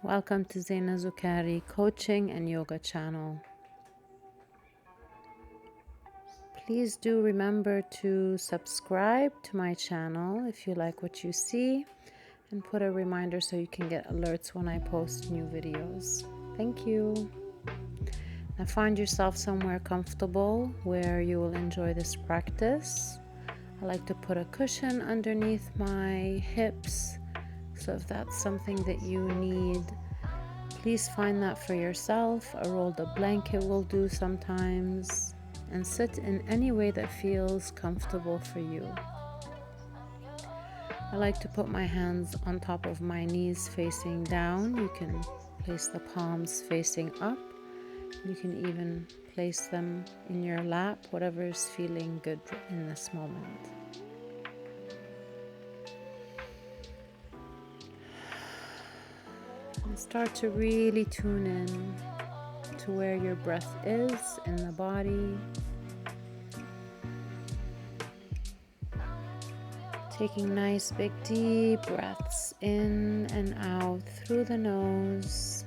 Welcome to Zaina Zukari Coaching and Yoga channel. Please do remember to subscribe to my channel if you like what you see, and put a reminder so you can get alerts when I post new videos. Thank you. Now find yourself somewhere comfortable where you will enjoy this practice. I like to put a cushion underneath my hips, so if that's something that you need, please find that for yourself. A rolled up blanket will do sometimes, and sit in any way that feels comfortable for you. I like to put my hands on top of my knees facing down. You can place the palms facing up. You can even place them in your lap, whatever is feeling good in this moment. And start to really tune in to where your breath is in the body. Taking nice big deep breaths in and out through the nose.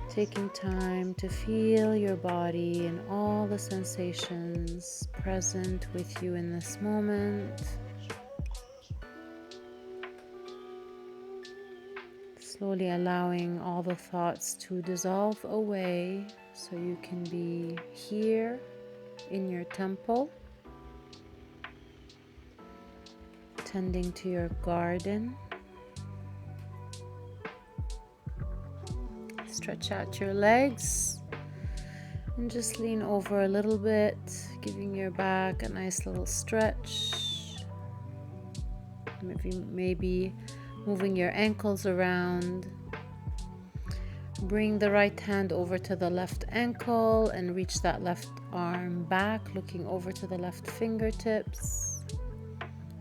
Taking time to feel your body and all the sensations present with you in this moment. Slowly allowing all the thoughts to dissolve away so you can be here in your temple, tending to your garden. Stretch out your legs and just lean over a little bit, giving your back a nice little stretch. Maybe moving your ankles around. Bring the right hand over to the left ankle and reach that left arm back, looking over to the left fingertips.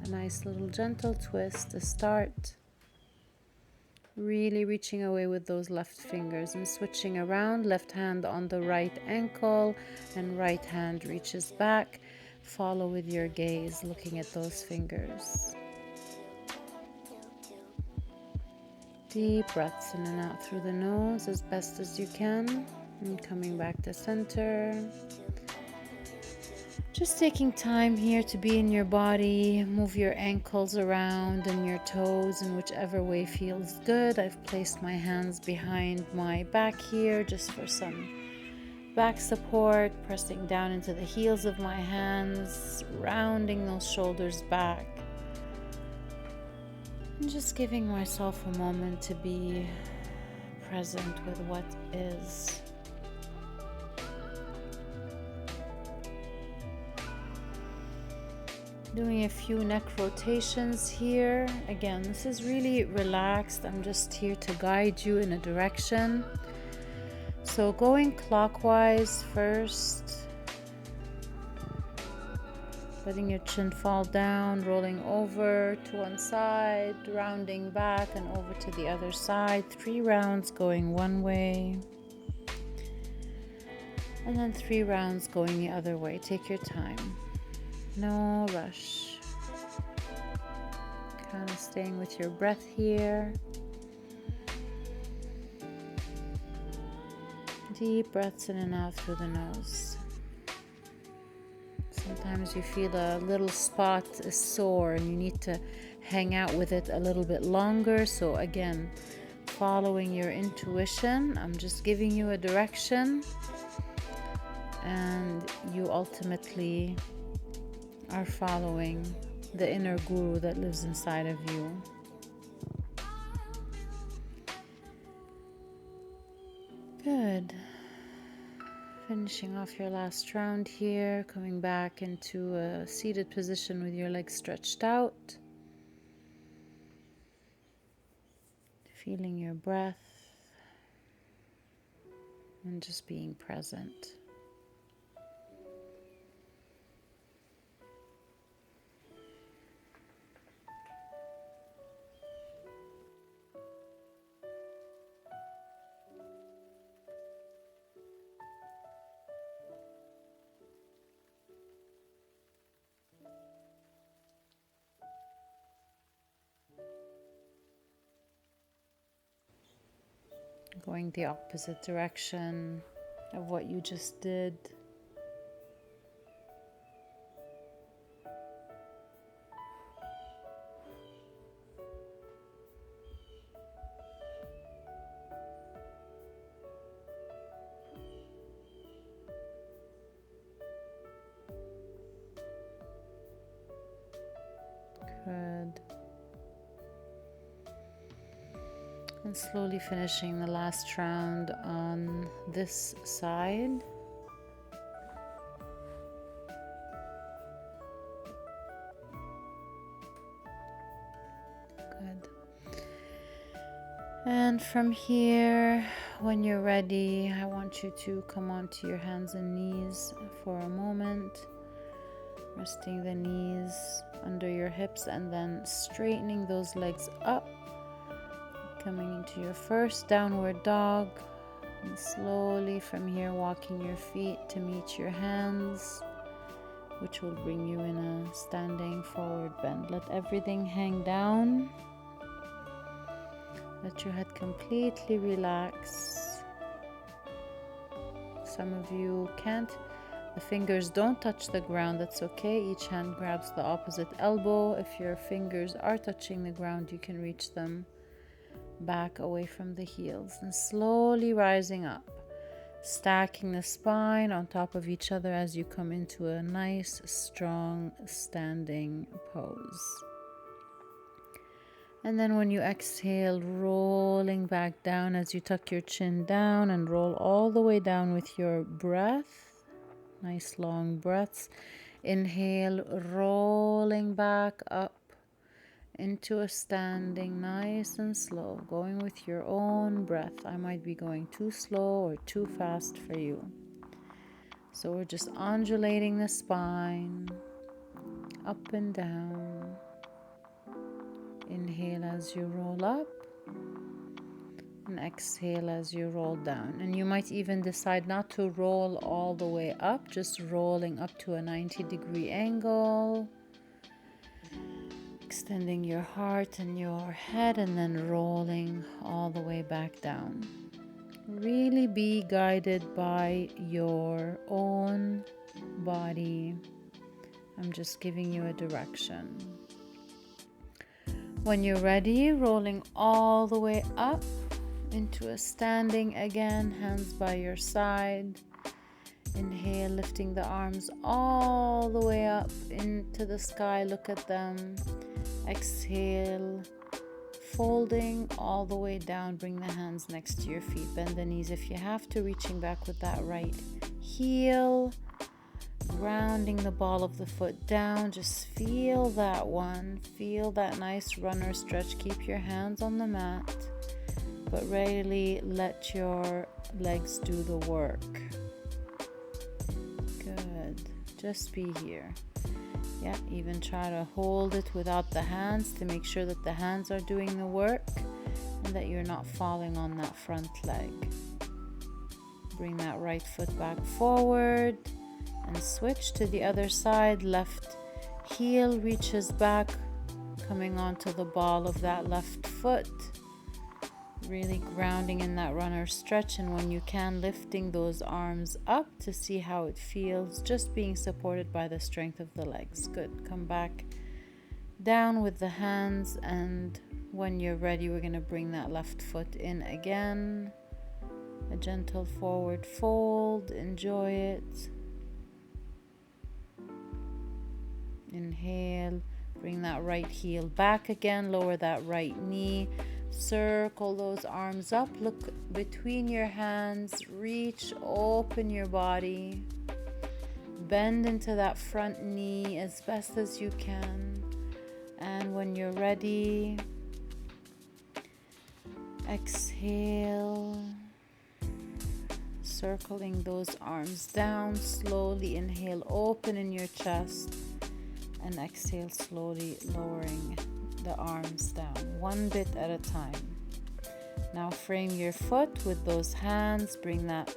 A nice little gentle twist to start. Really reaching away with those left fingers and switching around. Left hand on the right ankle and right hand reaches back. Follow with your gaze, looking at those fingers. Deep breaths in and out through the nose as best as you can. And coming back to center. Just taking time here to be in your body. Move your ankles around and your toes in whichever way feels good. I've placed my hands behind my back here just for some back support. Pressing down into the heels of my hands, rounding those shoulders back. And just giving myself a moment to be present with what is. Doing a few neck rotations here. Again, this is really relaxed. I'm just here to guide you in a direction. So going clockwise first. Letting your chin fall down, rolling over to one side, rounding back and over to the other side. 3 rounds going one way. And then 3 rounds going the other way. Take your time. No rush. Kind of staying with your breath here. Deep breaths in and out through the nose. Sometimes you feel a little spot is sore and you need to hang out with it a little bit longer. So again, following your intuition. I'm just giving you a direction, and you ultimately are following the inner guru that lives inside of you. Good. Finishing off your last round here, coming back into a seated position with your legs stretched out. Feeling your breath and just being present. going the opposite direction of what you just did. Good. And slowly finishing the last round on this side. Good. And from here, when you're ready, I want you to come onto your hands and knees for a moment. Resting the knees under your hips and then straightening those legs up. Coming into your first downward dog. And slowly from here walking your feet to meet your hands, which will bring you in a standing forward bend. Let everything hang down. Let your head completely relax. Some of you can't. The fingers don't touch the ground, that's okay. Each hand grabs the opposite elbow. If your fingers are touching the ground, you can reach them back away from the heels. And slowly rising up, stacking the spine on top of each other as you come into a nice, strong, standing pose. And then when you exhale, rolling back down as you tuck your chin down and roll all the way down with your breath. Nice long breaths. Inhale, rolling back up into a standing, nice and slow, going with your own breath. I might be going too slow or too fast for you. So we're just undulating the spine, up and down. Inhale as you roll up. And exhale as you roll down. And you might even decide not to roll all the way up, just rolling up to a 90-degree angle. Extending your heart and your head and then rolling all the way back down. Really be guided by your own body. I'm just giving you a direction. When you're ready, rolling all the way up into a standing again, hands by your side. Inhale, lifting the arms all the way up into the sky. Look at them. Exhale, folding all the way down. Bring the hands next to your feet. Bend the knees if you have to, reaching back with that right heel. Grounding the ball of the foot down. Just feel that one. Feel that nice runner stretch. Keep your hands on the mat, but really let your legs do the work. Good. Just be here. Yeah, even try to hold it without the hands to make sure that the hands are doing the work and that you're not falling on that front leg. Bring that right foot back forward and switch to the other side. Left heel reaches back, coming onto the ball of that left foot. Really grounding in that runner stretch, and when you can, lifting those arms up to see how it feels, just being supported by the strength of the legs. Good. Come back down with the hands, and when you're ready, we're going to bring that left foot in again. A gentle forward fold. Enjoy it. Inhale. Bring that right heel back again. Lower that right knee. Circle those arms up. Look between your hands. Reach, open your body. Bend into that front knee as best as you can. And when you're ready, exhale. Circling those arms down. Slowly inhale, open in your chest. And exhale, slowly lowering the arms down, one bit at a time. Now frame your foot with those hands. Bring that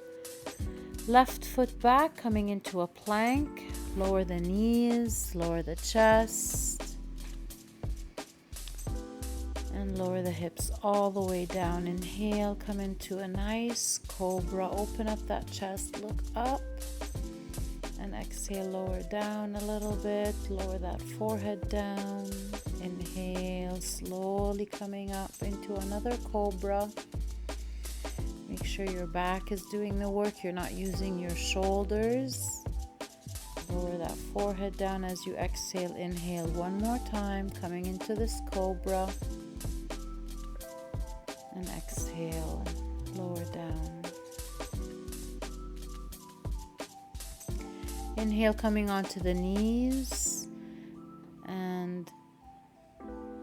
left foot back, coming into a plank. Lower the knees, lower the chest. And lower the hips all the way down. Inhale, come into a nice cobra. Open up that chest, look up. And exhale, lower down a little bit. Lower that forehead down. Inhale, slowly coming up into another cobra. Make sure your back is doing the work. You're not using your shoulders. Lower that forehead down as you exhale. Inhale one more time, coming into this cobra. And exhale, lower down. Inhale, coming onto the knees and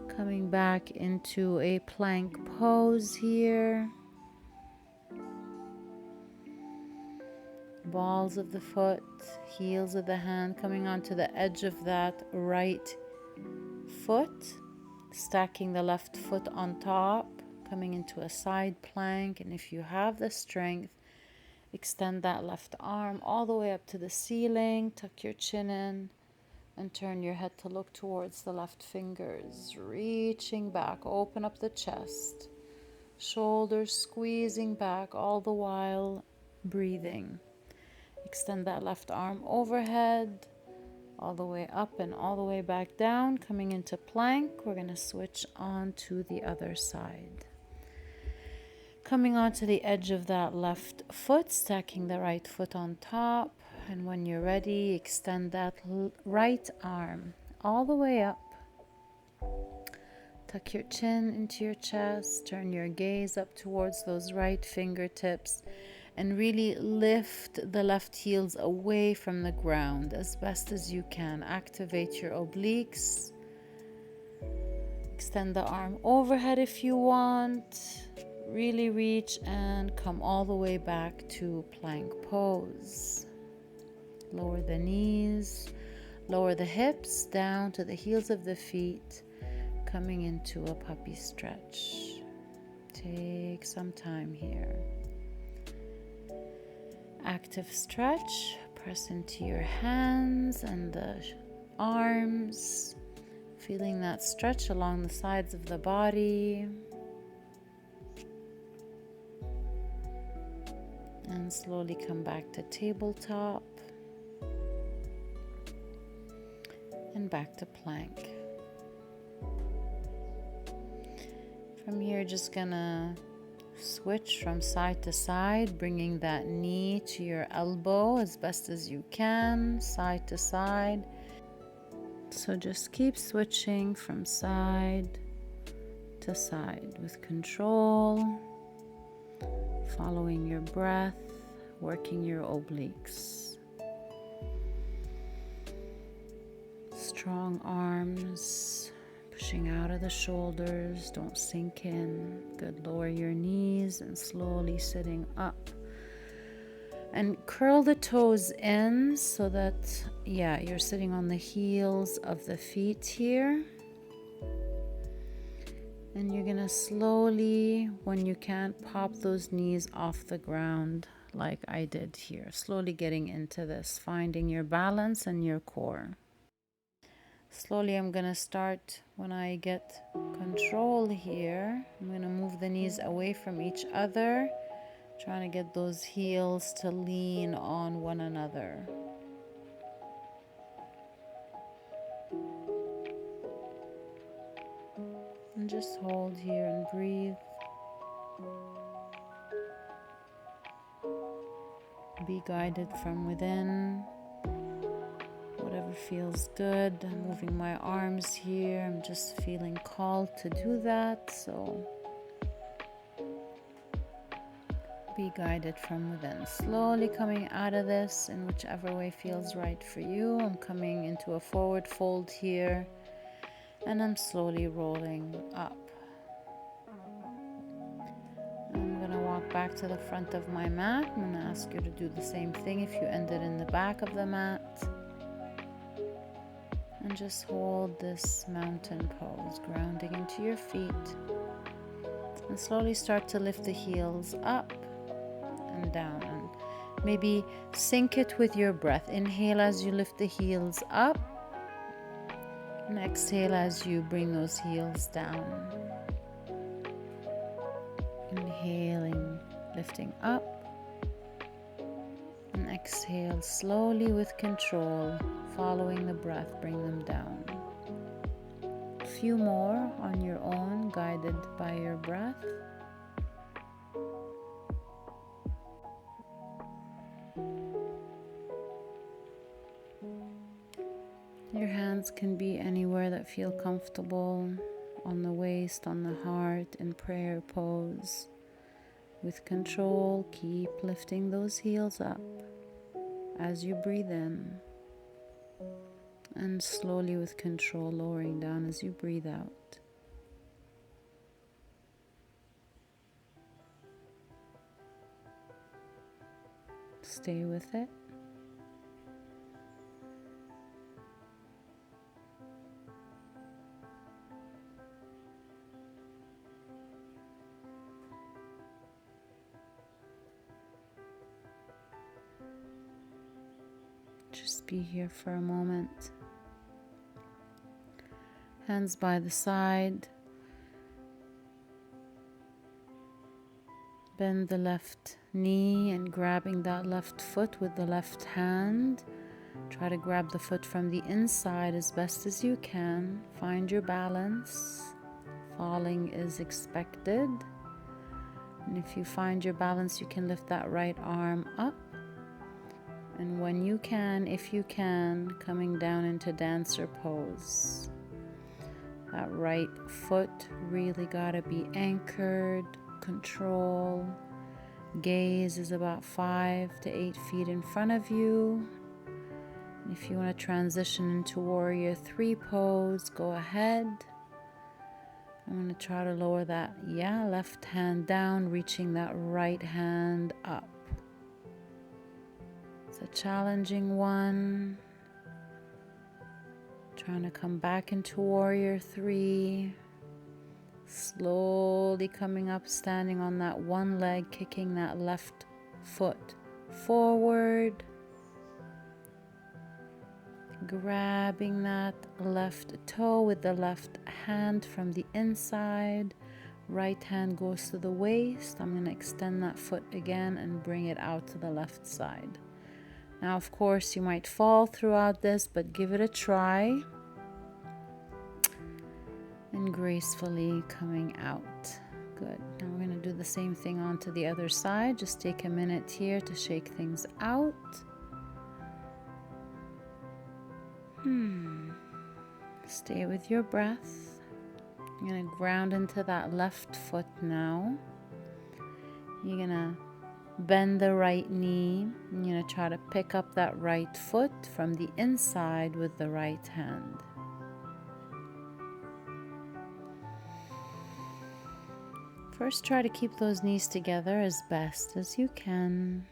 coming back into a plank pose here. Balls of the foot, heels of the hand coming onto the edge of that right foot, stacking the left foot on top, coming into a side plank. And if you have the strength, extend that left arm all the way up to the ceiling, tuck your chin in, and turn your head to look towards the left fingers, reaching back, open up the chest, shoulders squeezing back, all the while breathing. Extend that left arm overhead, all the way up and all the way back down, coming into plank. We're going to switch on to the other side. Coming onto the edge of that left foot, stacking the right foot on top. And when you're ready, extend that right arm all the way up. Tuck your chin into your chest, turn your gaze up towards those right fingertips, and really lift the left heels away from the ground as best as you can. Activate your obliques. Extend the arm overhead if you want. Really reach and come all the way back to plank pose. Lower the knees, lower the hips down to the heels of the feet, coming into a puppy stretch. Take some time here. Active stretch. Press into your hands and the arms, feeling that stretch along the sides of the body. And slowly come back to tabletop and back to plank. From here, just gonna switch from side to side, bringing that knee to your elbow as best as you can, side to side. So just keep switching from side to side with control, following your breath, working your obliques. Strong arms, pushing out of the shoulders, don't sink in. Good, lower your knees and slowly sitting up. And curl the toes in so that, you're sitting on the heels of the feet here. And you're gonna slowly, when you can, pop those knees off the ground like I did here. Slowly getting into this, finding your balance and your core. Slowly I'm gonna start when I get control here. I'm gonna move the knees away from each other, trying to get those heels to lean on one another. And just hold here and breathe. Be guided from within. Whatever feels good. I'm moving my arms here. I'm just feeling called to do that. So be guided from within. Slowly coming out of this in whichever way feels right for you. I'm coming into a forward fold here. And I'm slowly rolling up. I'm going to walk back to the front of my mat. I'm going to ask you to do the same thing if you ended in the back of the mat. And just hold this mountain pose, grounding into your feet. And slowly start to lift the heels up and down. And maybe sync it with your breath. Inhale as you lift the heels up. And exhale as you bring those heels down. Inhaling, lifting up, and exhale slowly with control, following the breath, bring them down. A few more on your own, guided by your breath. Your hands can be anywhere that feel comfortable, on the waist, on the heart, in prayer pose. With control, keep lifting those heels up as you breathe in, and slowly with control lowering down as you breathe out. Stay with it. Just be here for a moment. Hands by the side. Bend the left knee and grabbing that left foot with the left hand. Try to grab the foot from the inside as best as you can. Find your balance. Falling is expected. And if you find your balance, you can lift that right arm up. And when you can, if you can, coming down into dancer pose. That right foot really gotta be anchored, control. Gaze is about 5 to 8 feet in front of you. And if you want to transition into warrior 3 pose, go ahead. I'm going to try to lower that, left hand down, reaching that right hand up. It's a challenging one. Trying to come back into warrior 3. Slowly coming up, standing on that one leg, kicking that left foot forward. Grabbing that left toe with the left hand from the inside. Right hand goes to the waist. I'm going to extend that foot again and bring it out to the left side. Now, of course, you might fall throughout this, but give it a try. And gracefully coming out. Good. Now we're going to do the same thing onto the other side. Just take a minute here to shake things out. Stay with your breath. You're going to ground into that left foot now. You're going to bend the right knee. And you're going to try to pick up that right foot from the inside with the right hand. First, try to keep those knees together as best as you can.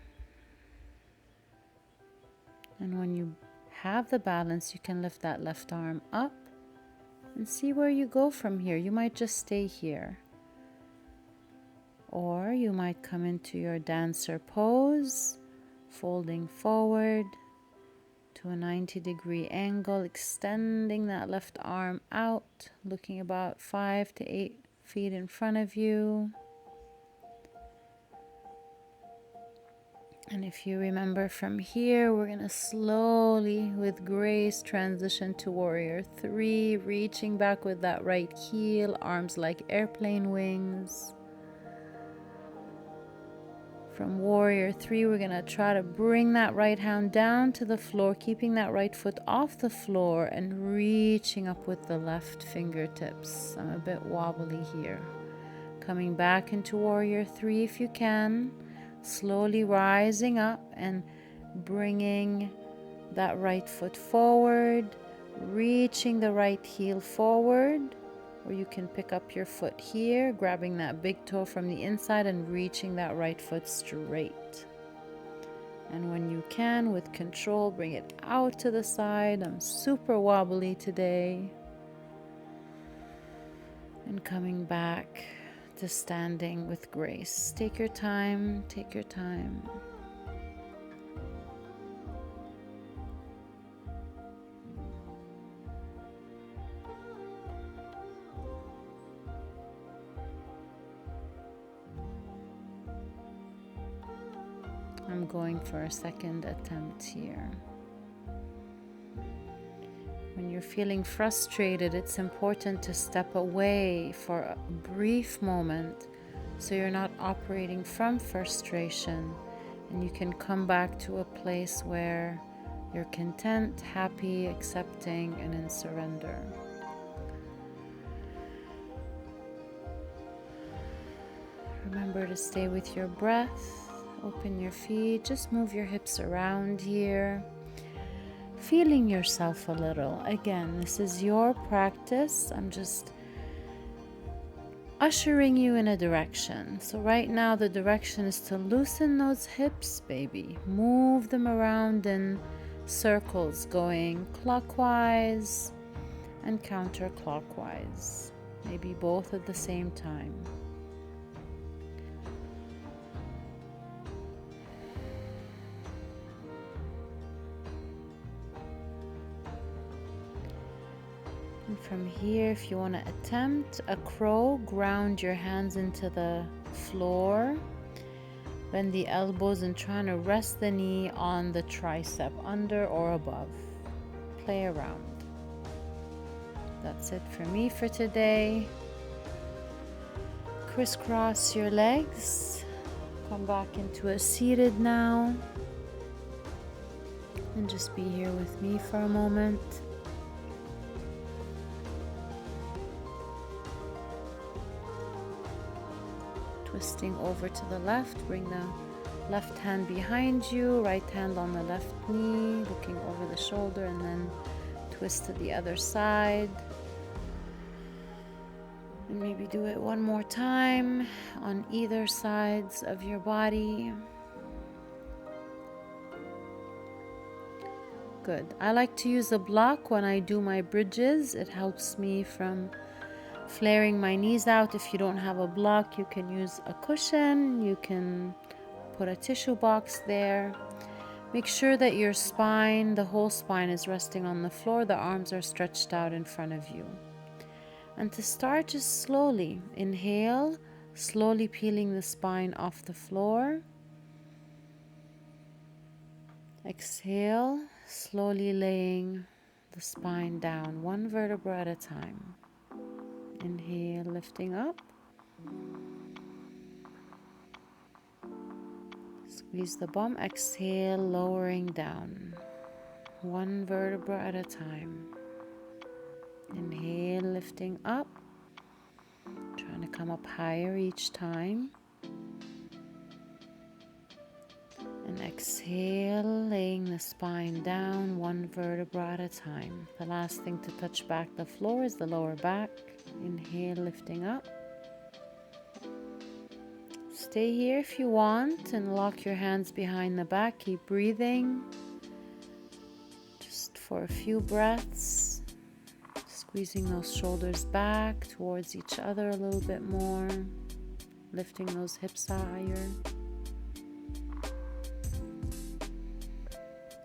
And when you have the balance, you can lift that left arm up and see where you go from here. You might just stay here. Or you might come into your dancer pose, folding forward to a 90-degree angle, extending that left arm out, looking about 5 to 8 feet in front of you. And if you remember from here, we're going to slowly, with grace, transition to warrior 3, reaching back with that right heel, arms like airplane wings. From warrior 3, we're going to try to bring that right hand down to the floor, keeping that right foot off the floor and reaching up with the left fingertips. I'm a bit wobbly here. Coming back into warrior 3 if you can. Slowly rising up and bringing that right foot forward, reaching the right heel forward. Or you can pick up your foot here, grabbing that big toe from the inside and reaching that right foot straight. And when you can, with control, bring it out to the side. I'm super wobbly today. And coming back to standing with grace. Take your time, take your time. I'm going for a second attempt here. When you're feeling frustrated, it's important to step away for a brief moment so you're not operating from frustration, and you can come back to a place where you're content, happy, accepting, and in surrender. Remember to stay with your breath. Open your feet, just move your hips around here. Feeling yourself a little. Again, this is your practice. I'm just ushering you in a direction. So right now the direction is to loosen those hips, baby. Move them around in circles, going clockwise and counterclockwise. Maybe both at the same time. And from here, if you want to attempt a crow, ground your hands into the floor. Bend the elbows and trying to rest the knee on the tricep, under or above. Play around. That's it for me for today. Crisscross your legs. Come back into a seated now. And just be here with me for a moment. Twisting over to the left, bring the left hand behind you, right hand on the left knee, looking over the shoulder, and then twist to the other side. And maybe do it one more time on either sides of your body. Good. I like to use a block when I do my bridges. It helps me from flaring my knees out. If you don't have a block, you can use a cushion. You can put a tissue box there. Make sure that your spine, the whole spine, is resting on the floor. The arms are stretched out in front of you. And to start, just slowly inhale, slowly peeling the spine off the floor. Exhale, slowly laying the spine down, one vertebra at a time. Inhale, lifting up. Squeeze the bum. Exhale, lowering down, one vertebra at a time. Inhale, lifting up. Trying to come up higher each time. And exhale, laying the spine down, one vertebra at a time. The last thing to touch back the floor is the lower back. Inhale, lifting up. Stay here if you want and lock your hands behind the back. Keep breathing. Just for a few breaths. Squeezing those shoulders back towards each other a little bit more. Lifting those hips higher.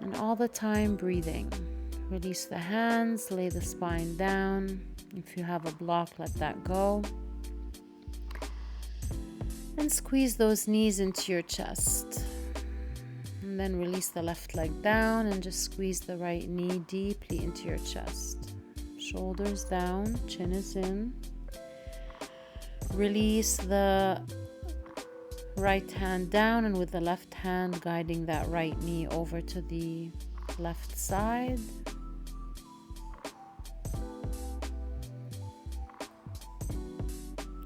And all the time breathing. Release the hands, lay the spine down. If you have a block, let that go. And squeeze those knees into your chest. And then release the left leg down and just squeeze the right knee deeply into your chest. Shoulders down, chin is in. Release the right hand down, and with the left hand guiding that right knee over to the left side.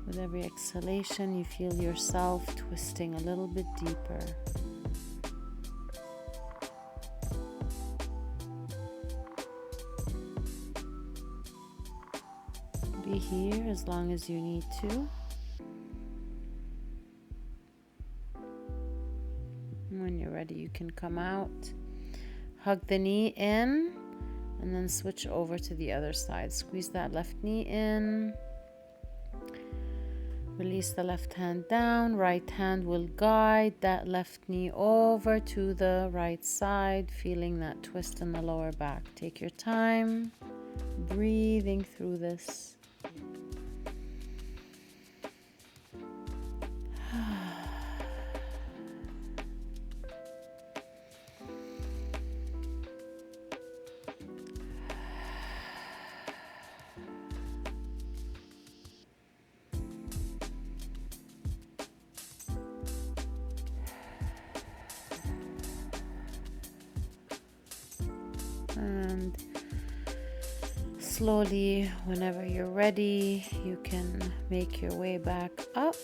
With every exhalation, you feel yourself twisting a little bit deeper. Be here as long as you need to. When you're ready, you can come out. Hug the knee in and then switch over to the other side. Squeeze that left knee in. Release the left hand down. Right hand will guide that left knee over to the right side, feeling that twist in the lower back. Take your time, breathing through this. slowly, whenever you're ready, you can make your way back up.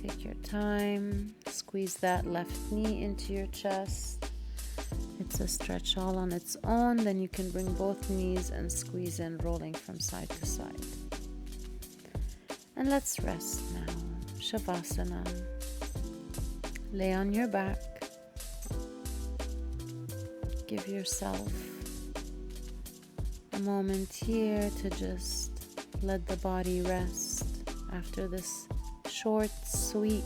Take your time. Squeeze that left knee into your chest. It's a stretch all on its own. Then you can bring both knees and squeeze in, rolling from side to side. And let's rest now. Shavasana. Lay on your back. Give yourself a moment here to just let the body rest after this short, sweet,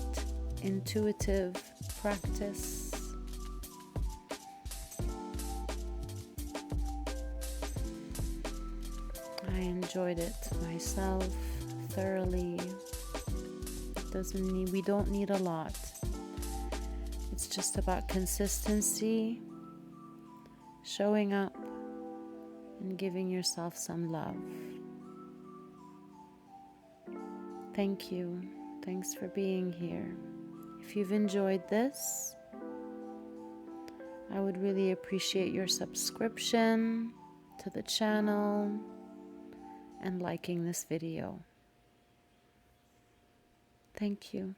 intuitive practice. I enjoyed it myself thoroughly. We don't need a lot. It's just about consistency, showing up, and giving yourself some love. Thank you. Thanks for being here. If you've enjoyed this, I would really appreciate your subscription to the channel and liking this video. Thank you.